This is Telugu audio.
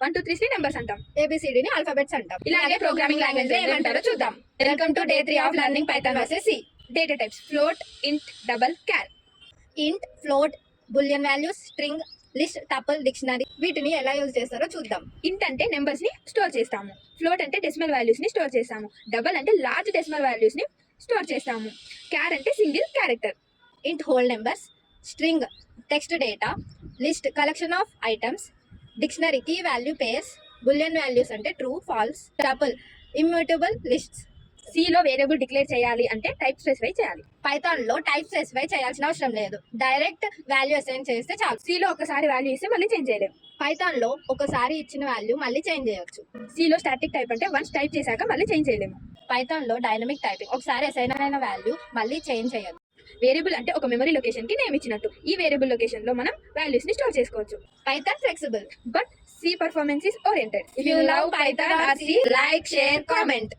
1 2 3 నెంబర్స్ అంటాం. ABCD ని ఆల్ఫాబెట్స్ అంటాం. ఇలాగే ప్రోగ్రామింగ్ లాంగ్వేజ్ లో ఏమంటారో చూద్దాం. Welcome to day 3 of learning Python versus C. Data types float, int, double, char. Int, float, boolean values, string, list, tuple, dictionary వీటిని ఎలా యూజ్ చేస్తారో చూద్దాం. ఇంట్ అంటే నెంబర్స్ ని స్టోర్ చేస్తాము. ఫ్లోట్ అంటే డెసిమల్ వాల్యూస్ ని స్టోర్ చేస్తాము. డబుల్ అంటే లార్జ్ డెసిమల్ వాల్యూస్ ని స్టోర్ చేస్తాము. క్యార్ అంటే single character. Int whole numbers, string text data, list collection of items, dictionary key value pairs, boolean values అంటే true false, tuple immutable lists. సిలో వేరియబుల్ డిక్లేర్ చేయాలి అంటే టైప్ స్పెసిఫై చేయాలి. పైథాన్ లో టైప్ స్పెసిఫై చేయాల్సిన అవసరం లేదు, డైరెక్ట్ వాల్యూ అసైన్ చేస్తే చాలు. సిలో ఒకసారి వాల్యూ ఇస్తే మళ్ళీ చేంజ్ చేయలేము. పైథాన్ లో ఒకసారి ఇచ్చిన వాల్యూ మళ్ళీ చేంజ్ చేయొచ్చు. సిలో స్టాటిక్ టైప్ అంటే వన్స్ టైప్ చేశాక మళ్ళీ చేంజ్ చేయలేము. పైథాన్ లో డైనమిక్ టైపింగ్ ఒకసారి అసైన్ అయిన వాల్యూ మళ్ళీ చేంజ్ చేయొచ్చు. వేరియబుల్ అంటే ఒక మెమరీ లొకేషన్ కి నేమ్ ఇచ్చినట్టు. ఈ వేరియబుల్ లొకేషన్ లో మనం వాల్యూస్ ని స్టోర్ చేసుకోవచ్చు. Python flexible but C performance is oriented. If you love Python or C, like, share, comment.